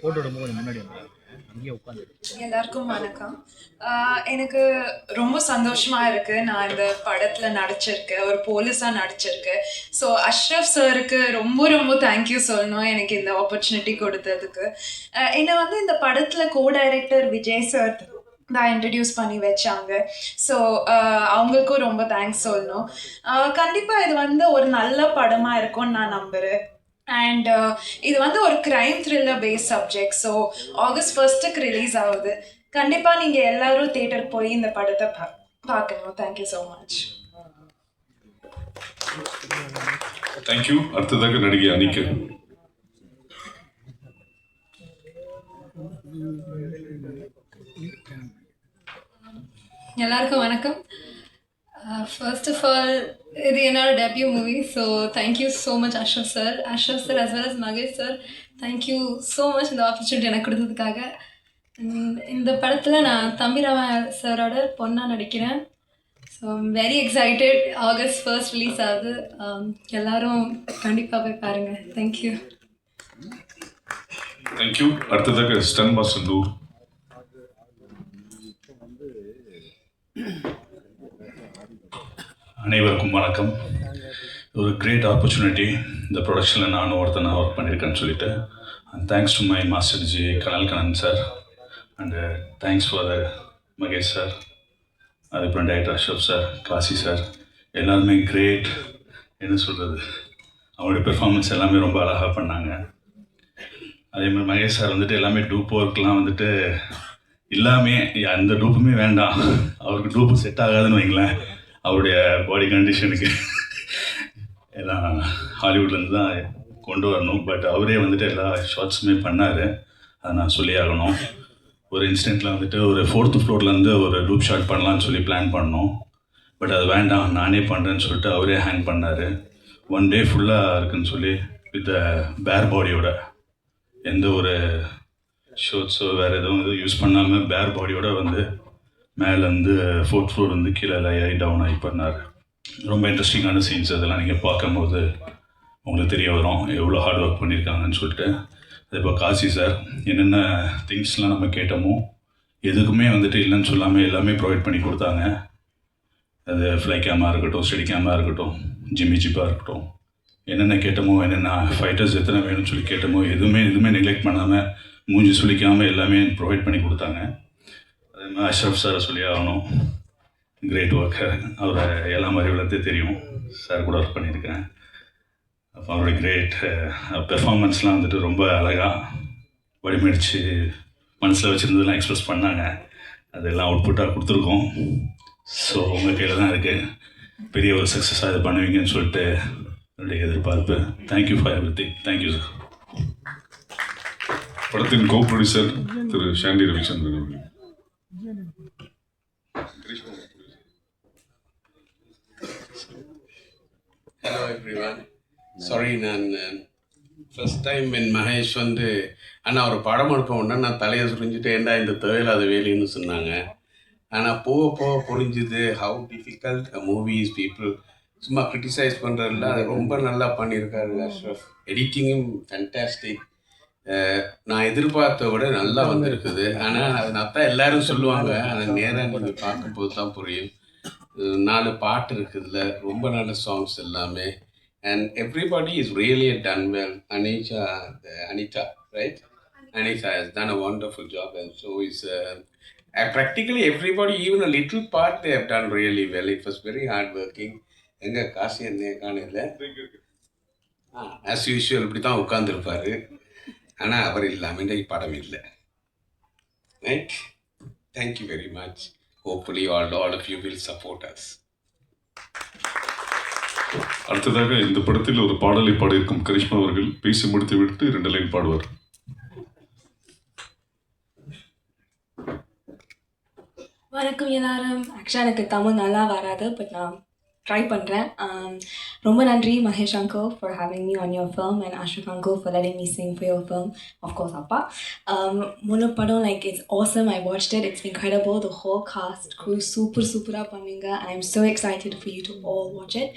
Photo எடுக்கும்போது கொஞ்சம் முன்னாடி வந்துடுங்க. அங்கேயே உட்காந்து. எல்லாருக்கும் வணக்கம். எனக்கு ரொம்ப சந்தோஷமா இருக்கு. நான் இந்த படத்துல நடிச்சிருக்கேன். ஒரு போலீஸா நடிச்சிருக்கேன். ஸோ அஷ்ரஃப் சாருக்கு ரொம்ப ரொம்ப தேங்க்யூ சொல்லணும் எனக்கு இந்த ஆப்பர்ச்சுனிட்டி கொடுத்ததுக்கு. என்னை வந்து இந்த படத்துல கோ டைரக்டர் விஜய் சார் தான் இன்ட்ரடியூஸ் பண்ணி வச்சாங்க. ஸோ அவங்களுக்கும் ரொம்ப தேங்க்ஸ் சொல்லணும். கண்டிப்பாக இது வந்து ஒரு நல்ல படமாக இருக்கும்னு நான் நம்புகிறேன். அண்ட் இது வந்து ஒரு crime thriller based subject. So August 1 release ஆகுது. கண்டிப்பாக நீங்கள் எல்லாரும் தியேட்டருக்கு போய் இந்த படத்தை பார்க்கணும். Thank you so much. தேங்க்யூ. அடுத்ததாக நடிகை அனிகா. எல்லாருக்கும் வணக்கம். ஃபர்ஸ்ட் ஆஃப் ஆல் இது என்னோட debut movie. So thank you so much Ashraf sir as well as Mahesh sir. Thank you so much இந்த ஆப்பர்ச்சுனிட்டி எனக்கு கொடுத்ததுக்காக. இந்த படத்தில் நான் தம்பிராம சாரோட பொண்ணாக நடிக்கிறேன். So very excited. August 1 release ஆகுது. எல்லாரும் கண்டிப்பாக போய் பாருங்கள். தேங்க்யூ. தேங்க்யூ. அடுத்ததாக ஸ்டன் மாஸ்டர் நூர். அனைவருக்கும் வணக்கம். ஒரு கிரேட் ஆப்பர்ச்சுனிட்டி இந்த ப்ரொடக்ஷனில் நானும் ஒருத்தனாக ஒர்க் பண்ணியிருக்கேன்னு சொல்லிட்டு thanks to my master ji Kanal Kannan sir and thanks for Mahesh sir, அதுக்கப்புறம் director Ashraf sir, Kasi sir, எல்லாருமே கிரேட். என்ன சொல்கிறது, அவங்களுடைய பெர்ஃபார்மன்ஸ் எல்லாமே ரொம்ப அழகாக பண்ணாங்க. அதேமாதிரி மகேஷ் சார் வந்துட்டு எல்லாமே டூப் ஒர்க்லாம் வந்துட்டு எல்லாமே அந்த டூப்புமே வேண்டாம், அவருக்கு டூப்பு செட் ஆகாதுன்னு வைங்களேன். அவருடைய பாடி கண்டிஷனுக்கு எல்லாம் ஹாலிவுட்லேருந்து தான் கொண்டு வரணும். பட் அவரே வந்துட்டு எல்லா ஷார்ட்ஸுமே பண்ணார். அதை நான் சொல்லி ஆகணும். ஒரு இன்ஸ்டன்ட்டில் வந்துட்டு ஒரு 4th ஃப்ளோர்லேருந்து ஒரு டூப் ஷாட் பண்ணலான்னு சொல்லி பிளான் பண்ணோம். பட் அது வேண்டாம், நானே பண்ணுறேன்னு சொல்லிட்டு அவரே ஹேங் பண்ணார். 1 டே ஃபுல்லாக இருக்குன்னு சொல்லி வித் பேர் பாடியோட, எந்த ஒரு ஷோட்ஸோ வேறு எதுவும் யூஸ் பண்ணாமல் பேர் பாடியோட வந்து மேலேருந்து 4th ஃப்ளோர் வந்து கீழே லையாகி டவுன் ஆகி பண்ணார். ரொம்ப இன்ட்ரெஸ்டிங்கான சீன்ஸ். அதெல்லாம் நீங்கள் பார்க்கும்போது உங்களுக்கு தெரிய வரும் எவ்வளோ ஹார்ட் ஒர்க் பண்ணியிருக்காங்கன்னு சொல்லிட்டு. இப்போ காசி சார் என்னென்ன திங்ஸ்லாம் நம்ம கேட்டோமோ எதுக்குமே வந்துட்டு இல்லைன்னு சொல்லாமல் எல்லாமே ப்ரொவைட் பண்ணி கொடுத்தாங்க. அது ஃப்ளை கேமாக இருக்கட்டும், ஸ்டெடி கேமாக இருக்கட்டும், ஜிம்மி ஜிப்பாக இருக்கட்டும், என்னென்ன கேட்டோமோ, என்னென்ன ஃபைட்டர்ஸ் எத்தனை வேணும்னு சொல்லி கேட்டோமோ எதுவுமே நெக்லெக்ட் பண்ணாமல் மூஞ்சி சொல்லிக்காமல் எல்லாமே ப்ரொவைட் பண்ணி கொடுத்தாங்க. அதே மாதிரி அஷ்ரஃப் சாரை சொல்லி ஆகணும், கிரேட் ஒர்க்கர். அவரை எல்லாம் அறிவுலத்தே தெரியும், சார் கூட ஒர்க் பண்ணியிருக்கேன். அப்போ அவரோட கிரேட் பெர்ஃபார்மன்ஸ்லாம் வந்துட்டு ரொம்ப அழகாக வடிமடித்து மனசில் வச்சுருந்ததெல்லாம் எக்ஸ்ப்ரெஸ் பண்ணாங்க. அதெல்லாம் அவுட்புட்டாக கொடுத்துருக்கோம். ஸோ உங்கள் கையில் தான் இருக்குது. பெரிய ஒரு சக்ஸஸாக இது பண்ணுவீங்கன்னு சொல்லிட்டு என்னுடைய எதிர்பார்ப்பு. Thank you for every thing. Thank you sir. படத்தின் கோ ப்ரொடியூசர் திரு ஷாண்டி ரவிச்சந்திரன் அவர்கள். Hello everyone. சாரி, நான் ஃபஸ்ட் டைம் என் மகேஷ் வந்து ஆனால் ஒரு படம் எடுப்போம்னா நான் தலையை சுரிஞ்சுட்டு ஏண்டா இந்த தேவையில்லாத வேலைன்னு சொன்னாங்க. ஆனால் போக போக புரிஞ்சுது ஹவு டிஃபிகல்ட் மூவிஸ் பீப்புள் சும்மா கிரிட்டிசைஸ் பண்ணுறதில்ல, அது ரொம்ப நல்லா பண்ணியிருக்காரு அஷ்ரஃப். எடிட்டிங்கும் ஃபேன்டாஸ்டிக். நான் எதிர்பார்த்த விட நல்லா வந்திருக்குது. ஆனால் அது நான் தான் எல்லோரும் சொல்லுவாங்க, ஆனால் நேராக நீங்கள் பார்க்கும்போது தான் புரியும். 4 பாட்டு இருக்குதுல, ரொம்ப நல்ல சாங்ஸ் எல்லாமே. And everybody is really ton well. Anita, right? Anita has done a wonderful job, and so is practically everybody, even a little part they have done really well. It was very hard working. எங்கே காசி என்ன காணல, as usual இப்படி தான் உட்காந்துருப்பார். ஆனால் அவர் இல்லாமல் இந்த படம் இல்லை. Right? Thank you very much. Hopefully all of you will support us. அடுத்ததாக இந்த படத்தில் ஒரு பாடலை பாடியிருக்கும் கரிஷ்மா அவர்கள் பேசி முடித்து விட்டு 2 லைன் பாடுவார். வணக்கம் எல்லாரும். ஆக்சுவலாக எனக்கு தமிழ் நல்லா வராது, பட் நான் ட்ரை பண்ணுறேன். ரொம்ப நன்றி Mahesh uncle for having me on your film and Ashraf uncle for letting me sing for your film. Of course, அப்பா. முழு படம் like it's awesome. I watched it. It's incredible. The whole cast crew super பண்ணீங்க. I'm so excited for you to all watch it.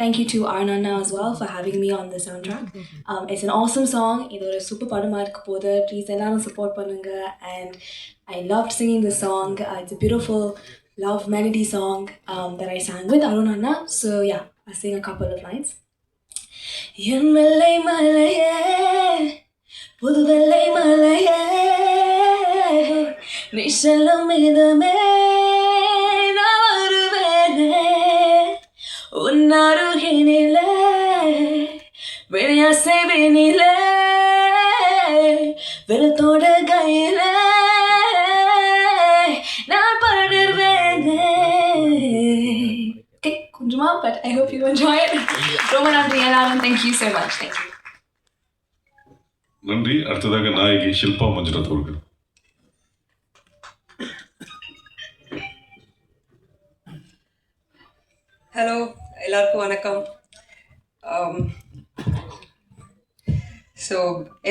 Thank you to Arnanna as well for having me on the soundtrack. It's an awesome song. இது ஒரு super படமாக இருக்க போது. Please எல்லாரும் support பண்ணுங்க. And I loved singing the song. It's a beautiful love melody song that I sang with Arunanna. So yeah, I'll sing a couple of lines. என் வெள்ளை மலையே புது வெள்ளை மலையே நீ செல்லும் இதமே நான் வருவேனே உன் அருகினிலே விளையாசைவினிலே வெளுத்தோட கையிலே நான் படுவேனே. Okay, கொஞ்சமா, but I hope you enjoy it. ரொம்ப நன்றி எல்லாரும். Thank you so much. Thank you. நன்றி. அடுத்ததாக நாயகி ஷில்பா மஞ்சுநாத் அவர்கள். ஹலோ, எல்லாருக்கும் வணக்கம். ஸோ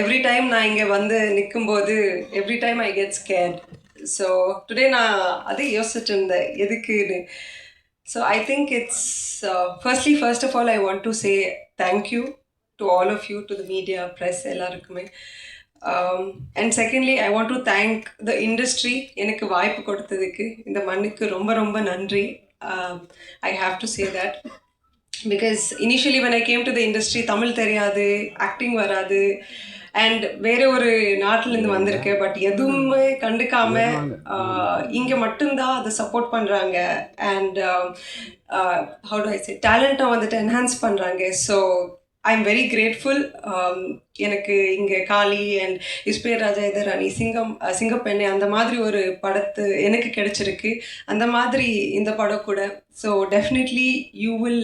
எவ்ரி டைம் நான் இங்கே வந்து நிற்கும்போது every time I get scared. So today நான் அதே யோசிச்சுட்டு இருந்தேன் எதுக்குன்னு. So I think it's first of all I want to say thank you to all of you, to the media, press எல்லாருக்குமே. And secondly I want to thank the industry, எனக்கு வாய்ப்பு கொடுத்ததுக்கு இந்த மண்ணுக்கு ரொம்ப ரொம்ப நன்றி. I have to say that because initially when I came to the industry Tamil தெரியாது, ஆக்டிங் வராது, அண்ட் வேற ஒரு நாட்டிலேருந்து வந்திருக்கேன். பட் எதுவுமே கண்டுக்காம இங்கே மட்டும்தான் அதை சப்போர்ட் பண்ணுறாங்க. And how do I say, டேலண்ட்டை வந்துட்டு என்ஹான்ஸ் பண்ணுறாங்க. So I am very grateful. எனக்கு இங்கே காளி அண்ட் இஸ்பேர் ராஜா இதராணி, சிங்கப்பெண்ணை அந்த மாதிரி ஒரு படத்து எனக்கு கிடைச்சிருக்கு. அந்த மாதிரி இந்த படம் கூட. So definitely you will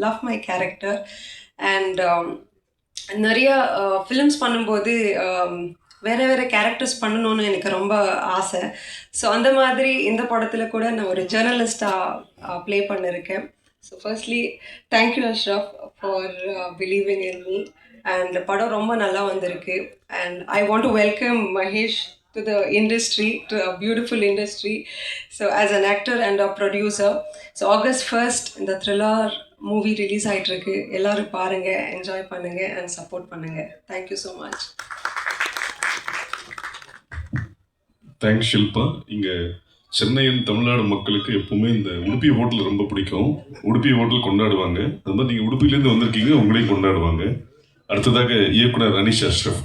love my character. And நிறையா ஃபிலிம்ஸ் பண்ணும்போது வேறு கேரக்டர்ஸ் பண்ணணும்னு எனக்கு ரொம்ப ஆசை. ஸோ அந்த மாதிரி இந்த படத்தில் கூட நான் ஒரு ஜேர்னலிஸ்டாக ப்ளே பண்ணியிருக்கேன். So firstly thank you Ashraf for believing in me. And படம் ரொம்ப நல்லா வந்திருக்கு. And I want to welcome Mahesh to the industry, to a beautiful industry. So as an actor and a producer. So August 1st இந்த thriller movie release ஆகிட்டுருக்கு. எல்லோரும் பாருங்கள், enjoy பண்ணுங்கள் and support பண்ணுங்கள். Thank you so much. Thanks Shilpa. இங்கே சென்னையின் தமிழ்நாடு மக்களுக்கு எப்பவுமே இந்த உடுப்பி ஹோட்டல் ரொம்ப பிடிக்கும். உடுப்பி ஹோட்டல் கொண்டாடுவாங்க. அது மாதிரி நீங்கள் உடுப்பிலேருந்து வந்திருக்கீங்க, உங்களையும் கொண்டாடுவாங்க. அடுத்ததாக இயக்குனர் அனீஷ் அஷ்ரஃப்.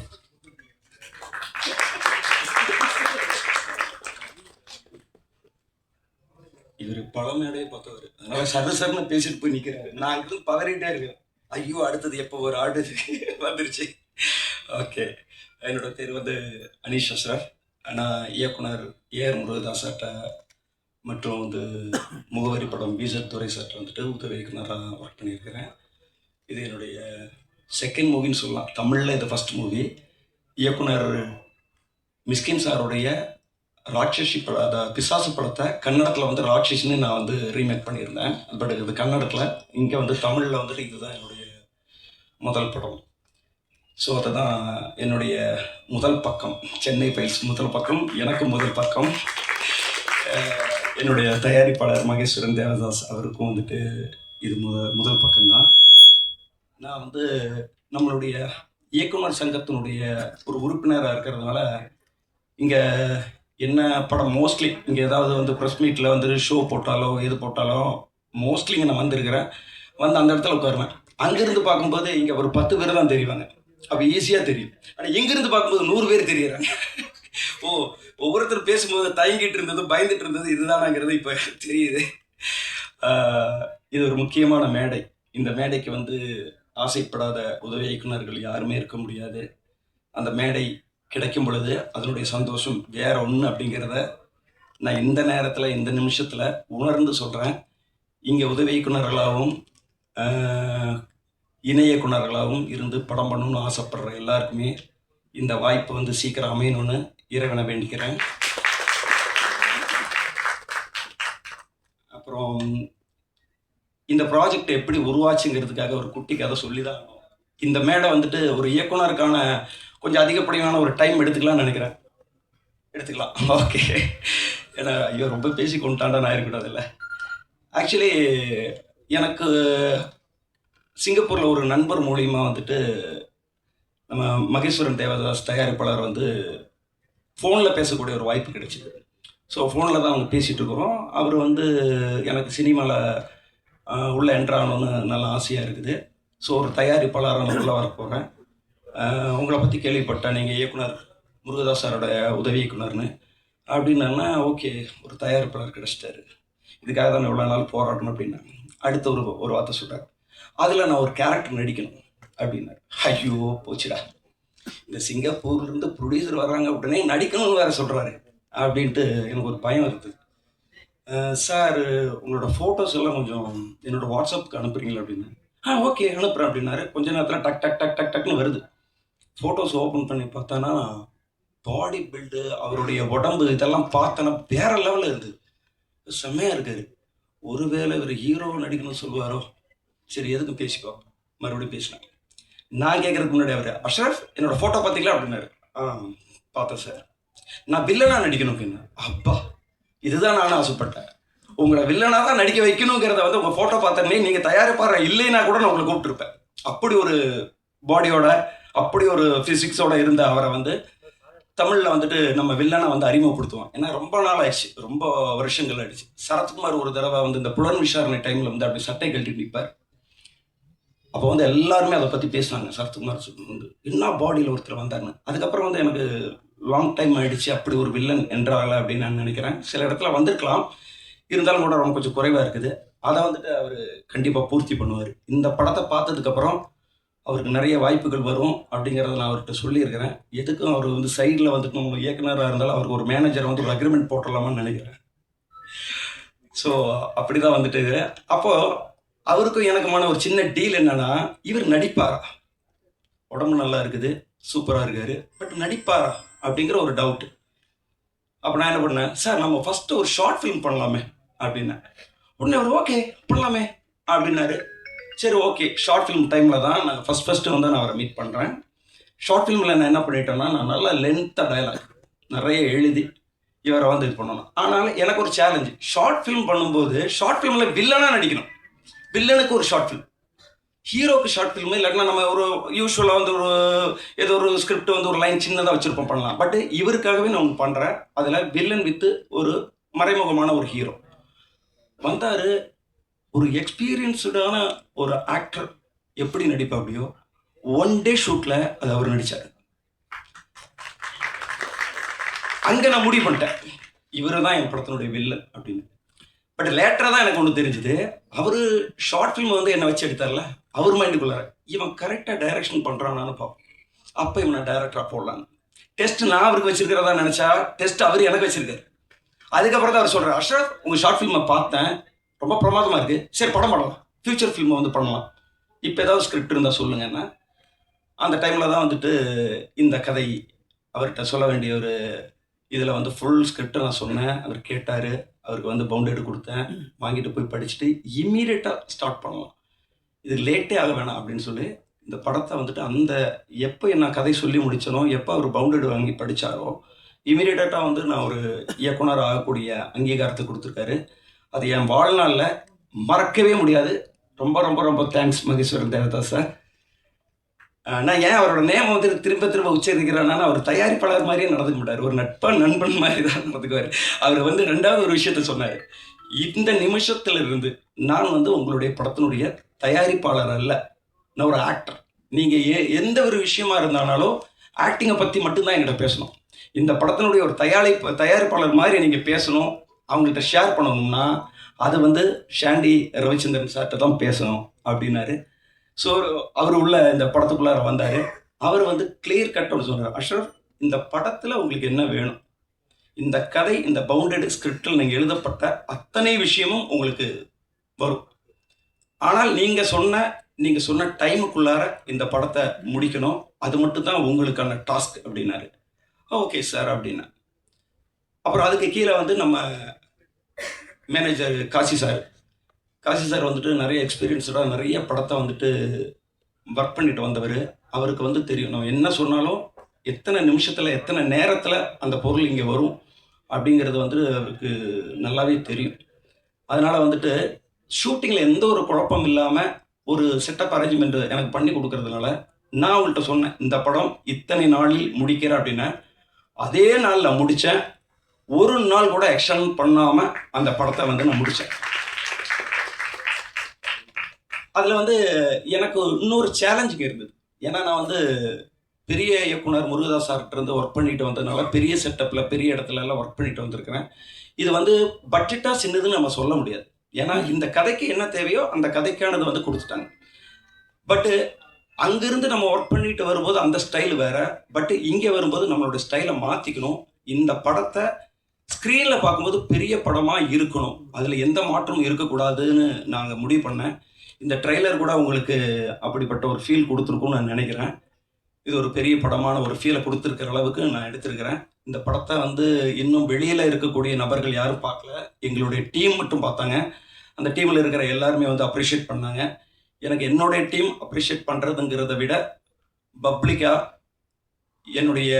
இவர் பழமையோடய பார்த்தவர், அதனால சரசரன்னு பேசிட்டு போய் நிற்கிறாரு. நான் அங்கிருந்து பதறிட்டே இருக்கேன். ஐயோ, அடுத்தது எப்போ ஒரு ஆடு வந்துருச்சு. ஓகே, என்னோட பேர் வந்து அனீஷ் அஷ்ரஃப். நான் இயக்குனர் ஏஆர் முருகதாஸ் சார்ட்ட மற்றும் வந்து முகவரி படம் பிஜர் துரை சார்ட்ட வந்துட்டு உதவி இயக்குனராக ஒர்க் பண்ணியிருக்கிறேன். இது என்னுடைய செகண்ட் மூவின்னு சொல்லலாம். தமிழில் இது ஃபஸ்ட் மூவி. இயக்குனர் மிஸ்கின் சாருடைய ராட்சசி பிசாசு படத்தை கன்னடத்தில் வந்து ராட்சசின்னு நான் வந்து ரீமேக் பண்ணியிருந்தேன். பட் இது கன்னடத்தில், இங்கே வந்து தமிழில் வந்துட்டு இதுதான் என்னுடைய முதல் படம். ஸோ அதுதான் என்னுடைய முதல் பக்கம். சென்னை ஃபைல்ஸ் முதல் பக்கம், எனக்கு முதல் பக்கம். என்னுடைய தயாரிப்பாளர் மகேஸ்வரன் தேவதாஸ் அவருக்கும் வந்துட்டு இது முதல் பக்கம்தான். நான் வந்து நம்மளுடைய இயக்குனர் சங்கத்தினுடைய ஒரு உறுப்பினராக இருக்கிறதுனால இங்கே என்ன படம் மோஸ்ட்லி இங்கே ஏதாவது வந்து ப்ரெஸ் மீட்டில் வந்து ஷோ போட்டாலோ எது போட்டாலோ மோஸ்ட்லி இங்கே நான் வந்திருக்கிறேன். வந்து அந்த இடத்துல உட்காருவேன். அங்கேருந்து பார்க்கும்போது இங்கே ஒரு 10 பேர் தான் தெரிவாங்க. அப்போ ஈஸியாக தெரியும். ஆனால் இங்கேருந்து பார்க்கும்போது 100 பேர் தெரியுறாங்க. ஒவ்வொருத்தர் பேசும்போது தயங்கிட்டு இருந்தது, பயந்துட்டு இருந்தது இதுதானாங்கிறது இப்போ தெரியுது. இது ஒரு முக்கியமான மேடை. இந்த மேடைக்கு வந்து ஆசைப்படாத உதவி இயக்குனர்கள் யாருமே இருக்க முடியாது. அந்த மேடை கிடைக்கும் பொழுது அதனுடைய சந்தோஷம் வேற ஒன்று அப்படிங்கிறத நான் இந்த நேரத்தில் இந்த நிமிஷத்தில் உணர்ந்து சொல்கிறேன். இங்கே உதவி இயக்குனர்களாகவும் இணை இயக்குனர்களாகவும் இருந்து படம் பண்ணணும்னு ஆசைப்படுற எல்லாருக்குமே இந்த வாய்ப்பு வந்து சீக்கிரம் அமையணும்னு இறைவனை வேண்டிக்கிறேன். அப்புறம் இந்த ப்ராஜெக்ட் எப்படி உருவாச்சுங்கிறதுக்காக ஒரு குட்டி கதை சொல்லி தான் ஆகணும். இந்த மேடை வந்துட்டு ஒரு இயக்குனருக்கான கொஞ்சம் அதிகப்படியான ஒரு டைம் எடுத்துக்கலாம்னு நினைக்கிறேன். எடுத்துக்கலாம், ஓகே. ஏன்னா ஐயோ ரொம்ப பேசி கொண்டாண்டா நான் இருக்கக்கூடாது இல்லை. ஆக்சுவலி எனக்கு சிங்கப்பூரில் ஒரு நண்பர் மூலிமா வந்துட்டு நம்ம மகேஸ்வரன் தேவதாஸ் தயாரிப்பாளர் வந்து ஃபோனில் பேசக்கூடிய ஒரு வாய்ப்பு கிடைச்சிது. ஸோ ஃபோனில் தான் அவங்க பேசிகிட்டு இருக்கிறோம். அவர் வந்து எனக்கு சினிமாவில் உள்ளே என்ட்ராகணும்னு நல்ல ஆசையாக இருக்குது. ஸோ ஒரு தயாரிப்பாளராக நான் உள்ளே வரப்போகிறேன். உங்களை பற்றி கேள்விப்பட்டேன், நீங்கள் இயக்குனர் முருகதாஸ் சாரோட உதவி இயக்குனர்னு அப்படின்னா. ஓகே, ஒரு தயாரிப்பாளர் கிடச்சிட்டாரு, இதுக்காக தான் எவ்வளோ நாள் போராடணும் அப்படின்னா. அடுத்த ஒரு வார்த்தை சொல்கிறார், அதில் நான் ஒரு கேரக்டர் நடிக்கணும் அப்படின்னாரு. ஐயோ போச்சுடா, இந்த சிங்கப்பூர்லேருந்து ப்ரொடியூசர் வர்றாங்க உடனே நடிக்கணும்னு வேறு சொல்கிறாரு அப்படின்ட்டு எனக்கு ஒரு பயம் இருக்குது. சார் உங்களோட ஃபோட்டோஸ் எல்லாம் கொஞ்சம் என்னோடய வாட்ஸ்அப்புக்கு அனுப்புறீங்களா அப்படின்னு. ஓகே அனுப்புகிறேன் அப்படின்னாரு. கொஞ்ச நேரத்தில் டக் டக் டக் டக் டக்னு வருது. ஃபோட்டோஸ் ஓப்பன் பண்ணி பார்த்தானா பாடி பில்டு, அவருடைய உடம்பு இதெல்லாம் பார்த்தோன்னா வேற லெவலில் இருந்தது. செம்மையாக இருக்காரு. ஒருவேளை இவர் ஹீரோ நடிக்கணும்னு சொல்லுவாரோ. சரி எதுக்கு பேசிக்கோ, மறுபடியும் பேசினேன். நான் கேட்குறதுக்கு முன்னாடி அவர், அஷ்ரஃப் என்னோடய ஃபோட்டோ பார்த்தீங்களா அப்படின்னாரு. பார்த்தேன் சார், நான் வில்லனாக நடிக்கணும் அப்படின்னா. அப்பா, இதுதான் நானும் ஆசைப்பட்டேன். உங்களை வில்லனாக தான் நடிக்க வைக்கணுங்கிறத வந்து உங்கள் ஃபோட்டோ பார்த்தோன்னே நீங்கள் தயாரிப்பார இல்லைன்னா கூட நான் உங்களை கூப்பிட்டுருப்பேன். அப்படி ஒரு பாடியோட, அப்படி ஒரு ஃபிசிக்ஸோட இருந்த அவரை வந்து தமிழில் வந்துட்டு நம்ம வில்லனை வந்து அறிமுகப்படுத்துவோம். ஏன்னா ரொம்ப நாள் ஆயிடுச்சு, ரொம்ப வருஷங்கள் ஆயிடுச்சு. சரத்குமார் ஒரு தடவை வந்து இந்த புலன் விசாரணை டைமில் வந்து அப்படி சட்டை கழட்டி நிற்பார். அப்போ வந்து எல்லாருமே அதை பற்றி பேசினாங்க. சரத்குமார் வந்து என்ன பாடியில் ஒருத்தர் வந்தாருன்னு. அதுக்கப்புறம் வந்து எனக்கு லாங் டைம் ஆகிடுச்சு அப்படி ஒரு வில்லன் என்றால அப்படின்னு நான் நினைக்கிறேன். சில இடத்துல வந்திருக்கலாம், இருந்தாலும் கூட ரொம்ப கொஞ்சம் குறைவாக இருக்குது. அதை வந்துட்டு அவர் கண்டிப்பாக பூர்த்தி பண்ணுவார். இந்த படத்தை பார்த்ததுக்கப்புறம் அவருக்கு நிறைய வாய்ப்புகள் வரும் அப்படிங்கிறத நான் அவர்கிட்ட சொல்லியிருக்கிறேன். எதுக்கும் அவர் வந்து சைடில் வந்துட்டு நம்ம இயக்குனராக இருந்தாலும் அவருக்கு ஒரு மேனேஜர் வந்து ஒரு அக்ரிமெண்ட் போட்டுடலாமான்னு நினைக்கிறேன். ஸோ அப்படி தான் வந்துட்டு இருக்கிறேன். அப்போது அவருக்கும் எனக்குமான ஒரு சின்ன டீல் என்னன்னா, இவர் நடிப்பாரா, உடம்பு நல்லா இருக்குது, சூப்பராக இருக்காரு, பட் நடிப்பாரா அப்படிங்கிற ஒரு டவுட்டு. அப்போ நான் என்ன பண்ணேன், சார் நம்ம ஃபஸ்ட்டு ஒரு ஷார்ட் ஃபிலிம் பண்ணலாமே அப்படின்னேன். உடனே அவர் ஓகே பண்ணலாமே அப்படின்னாரு. சரி ஓகே, ஷார்ட் ஃபிலிம் டைமில் தான் நான் ஃபஸ்ட்டு வந்து நான் அவரை மீட் பண்ணுறேன். ஷார்ட் ஃபிலிமில் நான் என்ன பண்ணிட்டேன்னா, நான் நல்லா லென்த்தாக டயலாக் நிறைய எழுதி இவரை வந்து இது பண்ணணும். ஆனால் எனக்கு ஒரு சேலஞ்சு, ஷார்ட் ஃபிலிம் பண்ணும்போது ஷார்ட் ஃபிலிமில் வில்லனாக நடிக்கணும். வில்லனுக்கு ஒரு ஷார்ட் ஃபிலிம், ஹீரோக்கு ஷார்ட் ஃபிலிமு. இல்லைன்னா நம்ம ஒரு யூஸ்வலாக வந்து ஒரு ஏதோ ஒரு ஸ்கிரிப்ட் வந்து ஒரு லைன் சின்னதாக வச்சுருப்போம், பண்ணலாம். பட் இவருக்காகவே நான் ஒன்று பண்ணுறேன். அதில் வில்லன் வித்து ஒரு மறைமுகமான ஒரு ஹீரோ வந்தார். ஒரு எக்ஸ்பீரியன்ஸ்டான ஒரு ஆக்டர் எப்படி நடிப்பா அப்படியோ ஒன் டே ஷூட்டில் அது அவர் நடித்தார். அங்கே நான் முடிவு பண்ணிட்டேன், இவர் தான் என் படத்தினுடைய வில்லன் அப்படின்னு. பட் லேட்டராக தான் எனக்கு ஒன்று தெரிஞ்சுது, அவர் ஷார்ட் ஃபிலிம் வந்து என்னை வச்சு எடுத்தார்ல, அவர் மைண்டுக்குள்ளார இவன் கரெக்டாக டைரக்ஷன் பண்ணுறான்னு பார்ப்போம். அப்போ இவனை டைரக்டராக போடலான்னு டெஸ்ட் நான் அவருக்கு வச்சிருக்கிறதா நினச்சா, டெஸ்ட் அவர் எனக்கு வச்சிருக்காரு. அதுக்கப்புறம் தான் அவர் சொல்கிறார், அஷ்ரஃப் உங்கள் ஷார்ட் ஃபிலிமை பார்த்தேன், ரொம்ப பிரமாதமாக இருக்குது, சரி படம் பண்ணலாம், ஃப்யூச்சர் ஃபில்மை வந்து பண்ணலாம், இப்போ ஏதாவது ஸ்கிரிப்ட் இருந்தால் சொல்லுங்கன்னா. அந்த டைமில் தான் வந்துட்டு இந்த கதை அவர்கிட்ட சொல்ல வேண்டிய ஒரு இதில் வந்து ஃபுல் ஸ்கிரிப்டை நான் சொன்னேன். அவர் கேட்டார், அவருக்கு வந்து பவுண்டேடு கொடுத்தேன், வாங்கிட்டு போய் படிச்சுட்டு இம்மீடியட்டாக ஸ்டார்ட் பண்ணலாம், இது லேட்டே ஆக வேணாம் அப்படின்னு சொல்லி இந்த படத்தை வந்துட்டு அந்த எப்போ நான் கதை சொல்லி முடித்தனோ, எப்போ அவர் பவுண்டேடு வாங்கி படித்தாரோ இம்மீடியட்டாக வந்து நான் ஒரு இயக்குனர் ஆகக்கூடிய அங்கீகாரத்தை கொடுத்துருக்காரு. அது என் வாழ்நாளில் மறக்கவே முடியாது. ரொம்ப ரொம்ப ரொம்ப தேங்க்ஸ் மகேஸ்வரன் தேவதாஸ் சார். நான் ஏன் அவரோட நேம் வந்து திரும்ப திரும்ப உச்சரிக்கிறேன்னா, அவர் தயாரிப்பாளர் மாதிரியே நடந்துக்க மாட்டார், ஒரு நண்பன் மாதிரி தான் நடந்துக்குவார். அவர் வந்து ரெண்டாவது ஒரு விஷயத்த சொன்னார், இந்த நிமிஷத்துலேருந்து நான் வந்து உங்களுடைய படத்தினுடைய தயாரிப்பாளர் அல்ல, நான் ஒரு ஆக்டர். நீங்கள் எந்த ஒரு விஷயமா இருந்தாலும் ஆக்டிங்கை பற்றி மட்டும்தான் என்கிட்ட பேசணும். இந்த படத்தினுடைய ஒரு தயாரிப்பாளர் மாதிரி நீங்கள் பேசணும், அவங்கள்ட்ட ஷேர் பண்ணணும்னா அது வந்து ஷாண்டி ரவிச்சந்திரன் சார்கிட்ட தான் பேசணும் அப்படின்னாரு. ஸோ அவர் உள்ள இந்த படத்துக்குள்ளார வந்தார். அவர் வந்து கிளியர் கட்டோடு சொன்னார், அஷ்ரஃப் இந்த படத்தில் உங்களுக்கு என்ன வேணும், இந்த கதை இந்த பவுண்டட் ஸ்கிரிப்டில் நீங்கள் எழுதப்பட்ட அத்தனை விஷயமும் உங்களுக்கு வரும், ஆனால் நீங்கள் சொன்ன டைமுக்குள்ளார இந்த படத்தை முடிக்கணும், அது மட்டும்தான் உங்களுக்கான டாஸ்க் அப்படின்னாரு. ஓகே சார் அப்படின்னா. அப்புறம் அதுக்கு கீழே வந்து நம்ம manager Kasi sir Kasi sir வந்துட்டு நிறைய எக்ஸ்பீரியன்ஸோட நிறைய படத்தை வந்துட்டு ஒர்க் பண்ணிட்டு வந்தவர். அவருக்கு வந்து தெரியும் நம்ம என்ன சொன்னாலும் எத்தனை நிமிஷத்தில் எத்தனை நேரத்தில் அந்த பொருள் இங்கே வரும் அப்படிங்கிறது வந்து அவருக்கு நல்லாவே தெரியும். அதனால் வந்துட்டு ஷூட்டிங்கில் எந்த ஒரு குழப்பம் இல்லாமல் ஒரு செட்டப் அரேஞ்ச்மெண்ட் எனக்கு பண்ணி கொடுக்கறதுனால நான் அவங்கள்ட்ட சொன்னேன், இந்த படம் இத்தனை நாளில் முடிக்கிறேன் அப்படின்னா அதே நாள் நான் முடித்தேன். ஒரு நாள் கூட எக்ஸ்டன் பண்ணாமல் அந்த படத்தை வந்து நான் முடித்தேன். அதில் வந்து எனக்கு இன்னொரு சேலஞ்சிங் இருந்தது. ஏன்னா நான் வந்து பெரிய இயக்குனர் முருகதாஸ் சார்கிட்ட இருந்து ஒர்க் பண்ணிட்டு வந்ததுனால பெரிய செட்டப்பில் பெரிய இடத்துல எல்லாம் ஒர்க் பண்ணிட்டு வந்திருக்கிறேன். இது வந்து பட்ஜெட்டாக சின்னதுன்னு நம்ம சொல்ல முடியாது. ஏன்னா இந்த கதைக்கு என்ன தேவையோ அந்த கதைக்கானது வந்து கொடுத்துட்டாங்க. பட்டு அங்கேருந்து நம்ம ஒர்க் பண்ணிட்டு வரும்போது அந்த ஸ்டைல் வேறு. பட்டு இங்கே வரும்போது நம்மளோட ஸ்டைலை மாற்றிக்கணும். இந்த படத்தை ஸ்க்ரீனில் பார்க்கும்போது பெரிய படமாக இருக்கணும், அதில் எந்த மாற்றமும் இருக்கக்கூடாதுன்னு நாங்கள் முடிவு பண்ணேன். இந்த ட்ரெய்லர் கூட உங்களுக்கு அப்படிப்பட்ட ஒரு ஃபீல் கொடுத்துருக்குன்னு நான் நினைக்கிறேன். இது ஒரு பெரிய படமான ஒரு ஃபீலை கொடுத்துருக்கிற அளவுக்கு நான் எடுத்திருக்கிறேன். இந்த படத்தை வந்து இன்னும் வெளியில் இருக்கக்கூடிய நபர்கள் யாரும் பார்க்கல, எங்களுடைய டீம் மட்டும் பார்த்தாங்க. அந்த டீமில் இருக்கிற எல்லாருமே வந்து அப்ரிஷியேட் பண்ணாங்க. எனக்கு என்னுடைய டீம் அப்ரிஷியேட் பண்ணுறதுங்கிறத விட பப்ளிக்காக என்னுடைய